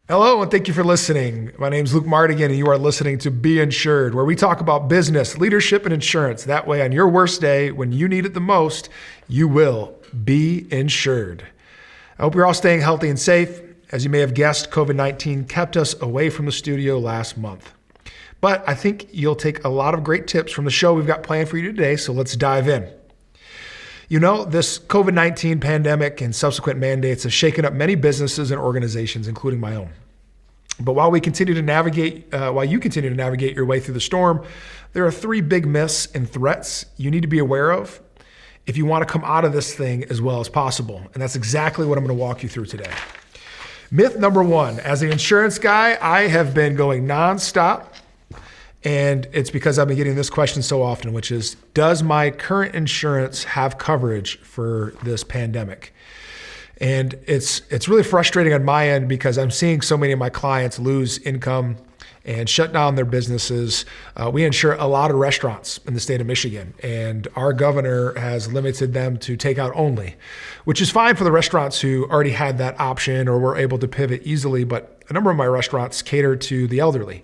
Hello, and thank you for listening. My name is Luke Mardigian, and you are listening to Be Insured, where we talk about business, leadership, and insurance. That way, on your worst day, when you need it the most, you will be insured. I hope you're all staying healthy and safe. As you may have guessed, COVID-19 kept us away from the studio last month. But I think you'll take a lot of great tips from the show we've got planned for you today, so let's dive in. You know, this COVID-19 pandemic and subsequent mandates have shaken up many businesses and organizations, including my own. But while you continue to navigate your way through the storm, there are three big myths and threats you need to be aware of if you want to come out of this thing as well as possible. And that's exactly what I'm going to walk you through today. Myth number one, as an insurance guy, I have been going nonstop. And it's because I've been getting this question so often, which is, does my current insurance have coverage for this pandemic? And it's really frustrating on my end because I'm seeing so many of my clients lose income and shut down their businesses. We insure a lot of restaurants in the state of Michigan, and our governor has limited them to takeout only, which is fine for the restaurants who already had that option or were able to pivot easily. But a number of my restaurants cater to the elderly,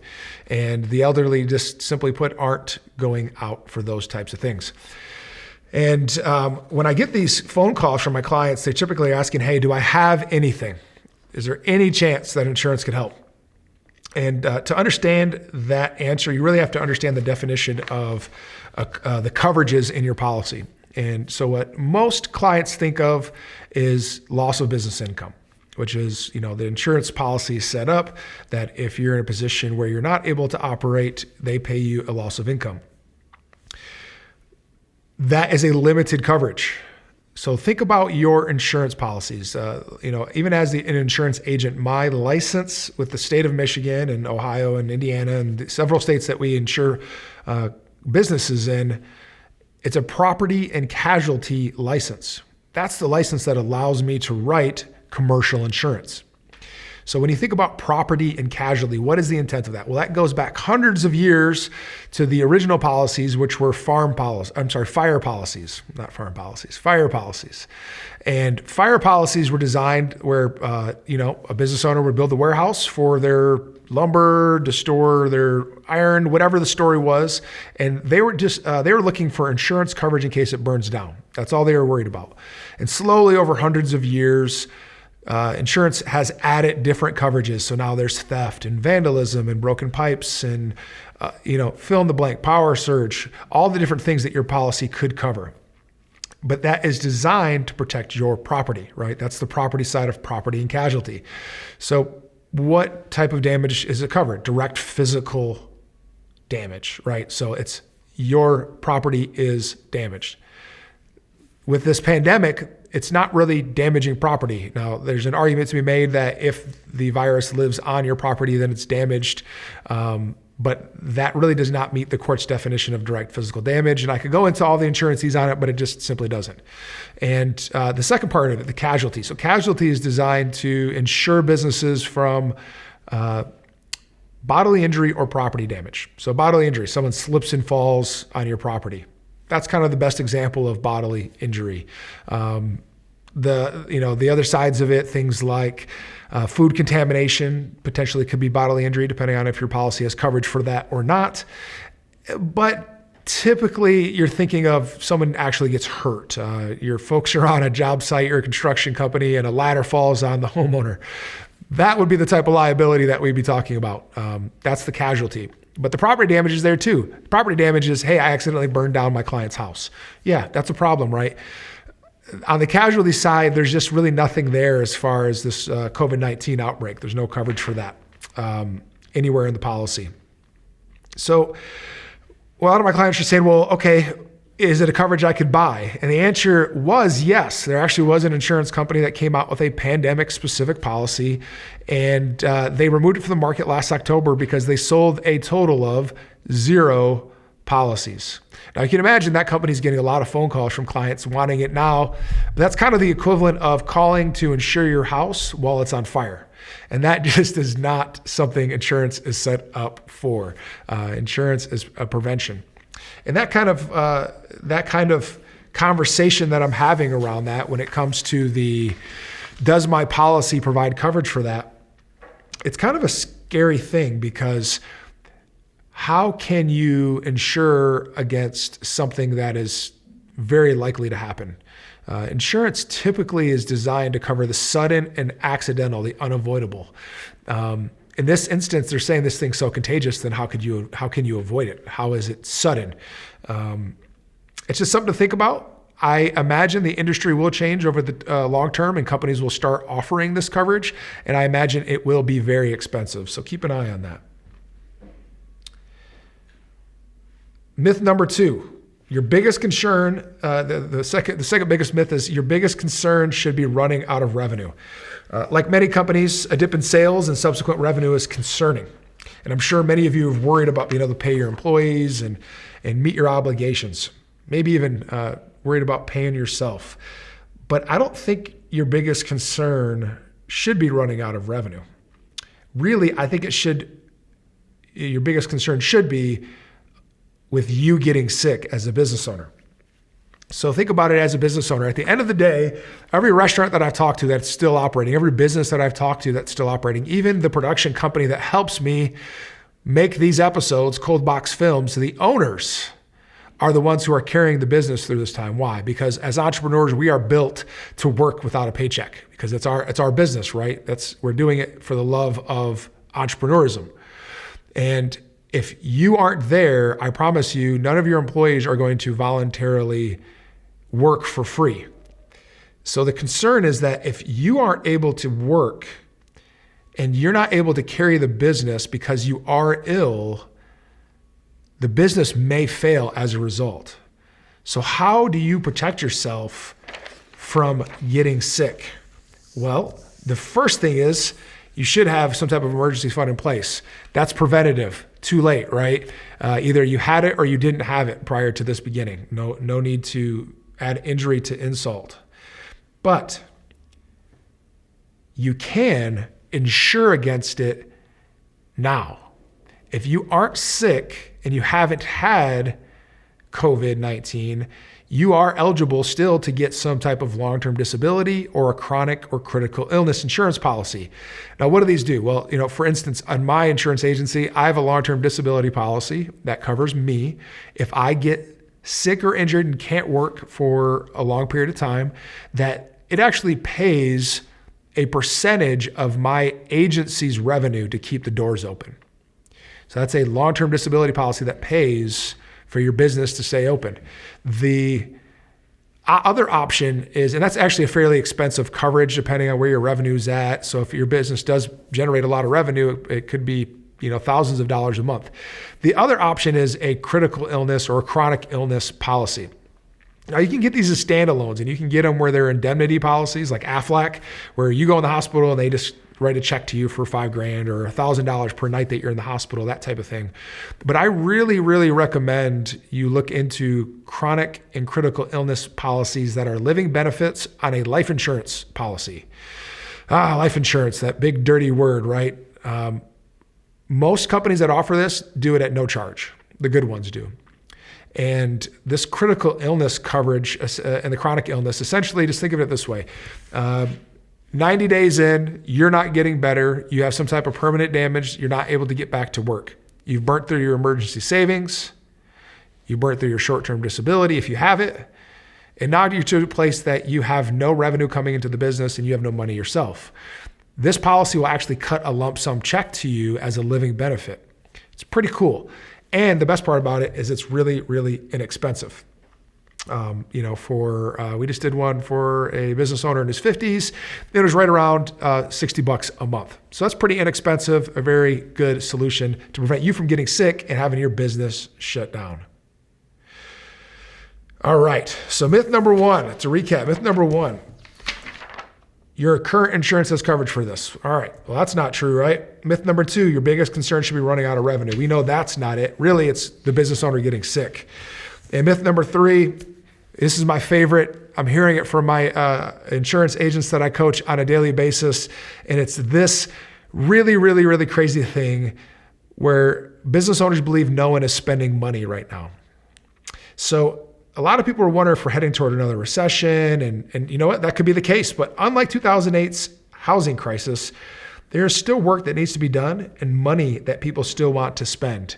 and the elderly, just simply put, aren't going out for those types of things. And when I get these phone calls from my clients, they typically are asking, hey, do I have anything? Is there any chance that insurance could help? And to understand that answer, you really have to understand the definition of the coverages in your policy. And so what most clients think of is loss of business income, which is, the insurance policy is set up that if you're in a position where you're not able to operate, they pay you a loss of income. That is a limited coverage. So think about your insurance policies. Even as an insurance agent, my license with the state of Michigan and Ohio and Indiana and several states that we insure businesses in, it's a property and casualty license. That's the license that allows me to write commercial insurance. So when you think about property and casualty, what is the intent of that? Well, that goes back hundreds of years to the original policies, which were fire policies. And fire policies were designed where, a business owner would build a warehouse for their lumber to store their iron, whatever the story was. And they were looking for insurance coverage in case it burns down. That's all they were worried about. And slowly over hundreds of years, insurance has added different coverages. So now there's theft and vandalism and broken pipes and, fill in the blank, power surge, all the different things that your policy could cover. But that is designed to protect your property, right? That's the property side of property and casualty. So what type of damage is it covered? Direct physical damage, right? So it's your property is damaged. With this pandemic, it's not really damaging property. Now, there's an argument to be made that if the virus lives on your property, then it's damaged. But that really does not meet the court's definition of direct physical damage. And I could go into all the insurances on it, but it just simply doesn't. And the second part of it, the casualty. So casualty is designed to insure businesses from bodily injury or property damage. So bodily injury, someone slips and falls on your property. That's kind of the best example of bodily injury. The other sides of it, things like food contamination potentially could be bodily injury, depending on if your policy has coverage for that or not. But typically, you're thinking of someone actually gets hurt. Your folks are on a job site or a construction company, and a ladder falls on the homeowner. That would be the type of liability that we'd be talking about. That's the casualty. But the property damage is there too. Property damage is, hey, I accidentally burned down my client's house. Yeah, that's a problem, right? On the casualty side, there's just really nothing there as far as this COVID-19 outbreak. There's no coverage for that anywhere in the policy. So a lot of my clients are saying, well, okay, is it a coverage I could buy? And the answer was yes. There actually was an insurance company that came out with a pandemic-specific policy, and they removed it from the market last October because they sold a total of 0 policies. Now, you can imagine that company's getting a lot of phone calls from clients wanting it now. But that's kind of the equivalent of calling to insure your house while it's on fire. And that just is not something insurance is set up for. Insurance is a prevention. And that kind of conversation that I'm having around that when it comes to does my policy provide coverage for that? it's kind of a scary thing because how can you insure against something that is very likely to happen? Insurance typically is designed to cover the sudden and accidental, the unavoidable. In this instance, they're saying this thing's so contagious, then how can you avoid it? How is it sudden? It's just something to think about. I imagine the industry will change over the long term and companies will start offering this coverage. And I imagine it will be very expensive. So keep an eye on that. Myth number 2, your biggest concern, the second biggest myth is your biggest concern should be running out of revenue. Like many companies, a dip in sales and subsequent revenue is concerning. And I'm sure many of you have worried about being able to pay your employees and meet your obligations, maybe even worried about paying yourself. But I don't think your biggest concern should be running out of revenue. Really, I think your biggest concern should be with you getting sick as a business owner. So think about it as a business owner. At the end of the day, every restaurant that I've talked to that's still operating, every business that I've talked to that's still operating, even the production company that helps me make these episodes, Cold Box Films, the owners are the ones who are carrying the business through this time. Why? Because as entrepreneurs, we are built to work without a paycheck because it's our business, right? We're doing it for the love of entrepreneurism. And if you aren't there, I promise you, none of your employees are going to voluntarily work for free. So the concern is that if you aren't able to work and you're not able to carry the business because you are ill, the business may fail as a result. So how do you protect yourself from getting sick? Well, the first thing is you should have some type of emergency fund in place. That's preventative. Too late, right? Either you had it or you didn't have it prior to this beginning. No need to add injury to insult. But you can insure against it now. If you aren't sick and you haven't had COVID-19, you are eligible still to get some type of long-term disability or a chronic or critical illness insurance policy. Now, what do these do? Well, for instance, on my insurance agency, I have a long-term disability policy that covers me. If I get sick or injured and can't work for a long period of time, that it actually pays a percentage of my agency's revenue to keep the doors open. So that's a long-term disability policy that pays for your business to stay open. The other option is, and that's actually a fairly expensive coverage depending on where your revenue is at. So if your business does generate a lot of revenue, it could be thousands of dollars a month. The other option is a critical illness or a chronic illness policy. Now you can get these as standalones and you can get them where they're indemnity policies like Aflac, where you go in the hospital and they just write a check to you for $5,000 or $1,000 per night that you're in the hospital, that type of thing. But I really, really recommend you look into chronic and critical illness policies that are living benefits on a life insurance policy. Life insurance, that big dirty word, right? Most companies that offer this do it at no charge. The good ones do. And this critical illness coverage and the chronic illness, essentially, just think of it this way. 90 days in, you're not getting better. You have some type of permanent damage. You're not able to get back to work. You've burnt through your emergency savings. You burnt through your short-term disability if you have it. And now you're to a place that you have no revenue coming into the business and you have no money yourself. This policy will actually cut a lump sum check to you as a living benefit. It's pretty cool. And the best part about it is it's really, really inexpensive. We just did one for a business owner in his 50s. It was right around $60 a month. So that's pretty inexpensive, a very good solution to prevent you from getting sick and having your business shut down. All right. So myth number 1, to recap, myth number 1, your current insurance has coverage for this. All right. Well, that's not true, right? Myth number 2, your biggest concern should be running out of revenue. We know that's not it. Really, it's the business owner getting sick. And myth number 3, this is my favorite. I'm hearing it from my insurance agents that I coach on a daily basis. And it's this really, really, really crazy thing where business owners believe no one is spending money right now. So a lot of people are wondering if we're heading toward another recession. And you know what? That could be the case. But unlike 2008's housing crisis, There's still work that needs to be done and money that people still want to spend.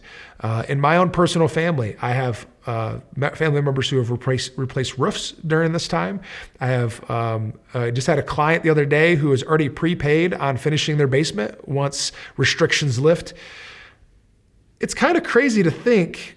In my own personal family, I have family members who have replaced roofs during this time. I have just had a client the other day who has already prepaid on finishing their basement once restrictions lift. It's kind of crazy to think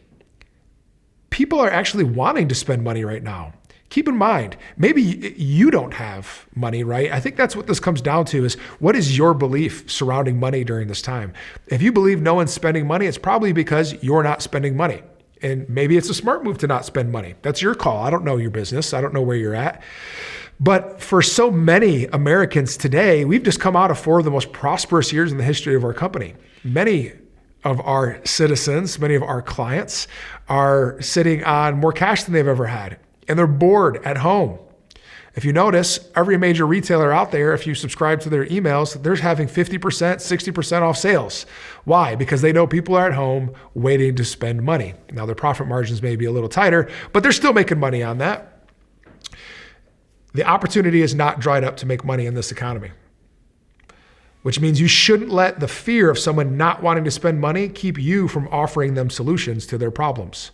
people are actually wanting to spend money right now. Keep in mind, maybe you don't have money, right? I think that's what this comes down to is what is your belief surrounding money during this time? If you believe no one's spending money, it's probably because you're not spending money. And maybe it's a smart move to not spend money. That's your call. I don't know your business. I don't know where you're at. But for so many Americans today, we've just come out of 4 of the most prosperous years in the history of our company. Many of our citizens, many of our clients are sitting on more cash than they've ever had. And they're bored at home. If you notice, every major retailer out there, if you subscribe to their emails, they're having 50%, 60% off sales. Why? Because they know people are at home waiting to spend money. Now, their profit margins may be a little tighter, but they're still making money on that. The opportunity is not dried up to make money in this economy, which means you shouldn't let the fear of someone not wanting to spend money keep you from offering them solutions to their problems.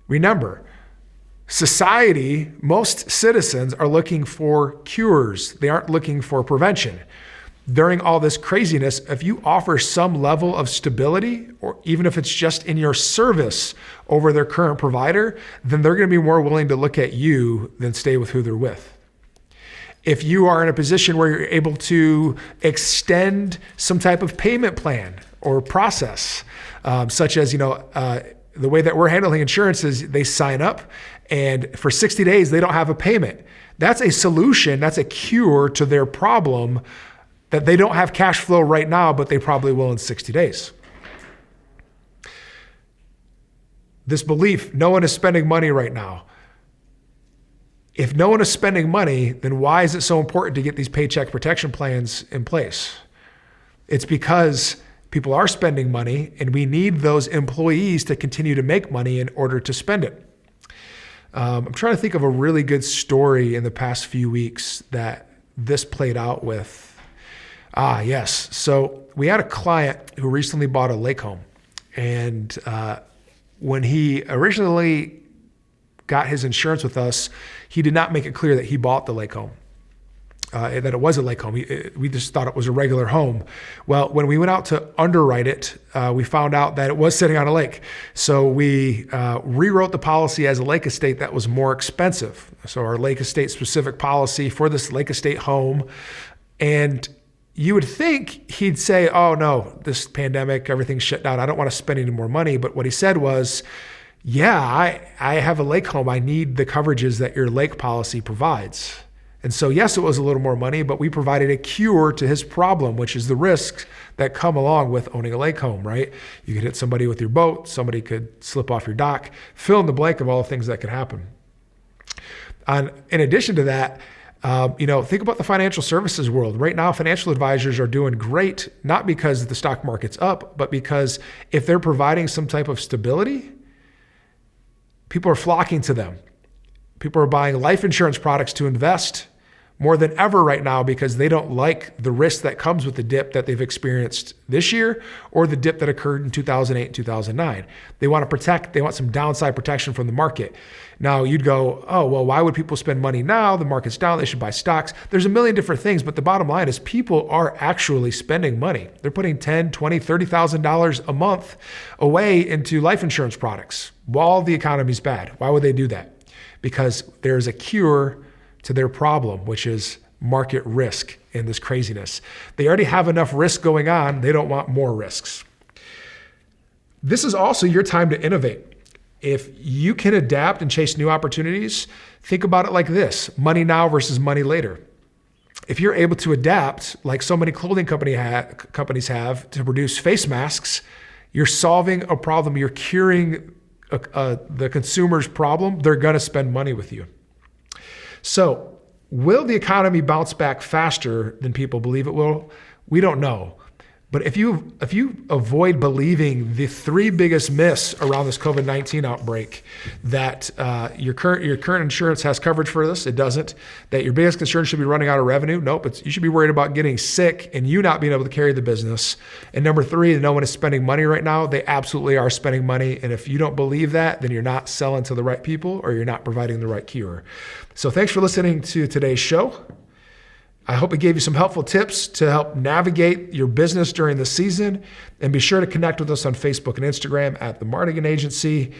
Remember, society, most citizens are looking for cures. They aren't looking for prevention. During all this craziness, if you offer some level of stability, or even if it's just in your service over their current provider, then they're going to be more willing to look at you than stay with who they're with. If you are in a position where you're able to extend some type of payment plan or process, such as, the way that we're handling insurance is they sign up and for 60 days, they don't have a payment. That's a solution. That's a cure to their problem that they don't have cash flow right now, but they probably will in 60 days. This belief, no one is spending money right now. If no one is spending money, then why is it so important to get these paycheck protection plans in place? It's because people are spending money and we need those employees to continue to make money in order to spend it. I'm trying to think of a really good story in the past few weeks that this played out with. Yes. So we had a client who recently bought a lake home. And when he originally got his insurance with us, he did not make it clear that he bought the lake home. That it was a lake home. We just thought it was a regular home. Well, when we went out to underwrite it, we found out that it was sitting on a lake. So we rewrote the policy as a lake estate that was more expensive. So our lake estate specific policy for this lake estate home. And you would think he'd say, oh no, this pandemic, everything's shut down. I don't want to spend any more money. But what he said was, yeah, I have a lake home. I need the coverages that your lake policy provides. And so, yes, it was a little more money, but we provided a cure to his problem, which is the risks that come along with owning a lake home, right? You could hit somebody with your boat. Somebody could slip off your dock. Fill in the blank of all the things that could happen. In addition to that, think about the financial services world. Right now, financial advisors are doing great, not because the stock market's up, but because if they're providing some type of stability, people are flocking to them. People are buying life insurance products to invest more than ever right now because they don't like the risk that comes with the dip that they've experienced this year or the dip that occurred in 2008 and 2009. They want some downside protection from the market. Now you'd go, oh, well, why would people spend money now? The market's down, they should buy stocks. There's a million different things, but the bottom line is people are actually spending money. They're putting $10,000, $20,000, $30,000 a month away into life insurance products while the economy's bad. Why would they do that? Because there's a cure to their problem, which is market risk in this craziness. They already have enough risk going on. They don't want more risks. This is also your time to innovate. If you can adapt and chase new opportunities, think about it like this: money now versus money later. If you're able to adapt, like so many clothing companies have, to produce face masks, you're solving a problem. You're curing the consumer's problem. They're going to spend money with you. So will the economy bounce back faster than people believe it will? We don't know. But if you avoid believing the three biggest myths around this COVID-19 outbreak, that your current insurance has coverage for this, it doesn't. That your biggest concern should be running out of revenue, nope. You should be worried about getting sick and you not being able to carry the business. And number three, no one is spending money right now. They absolutely are spending money. And if you don't believe that, then you're not selling to the right people or you're not providing the right cure. So thanks for listening to today's show. I hope it gave you some helpful tips to help navigate your business during the season. And be sure to connect with us on Facebook and Instagram at the Mardigian Agency.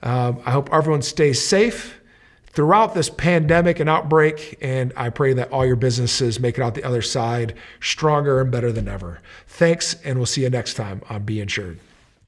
I hope everyone stays safe throughout this pandemic and outbreak. And I pray that all your businesses make it out the other side stronger and better than ever. Thanks, and we'll see you next time on Be Insured.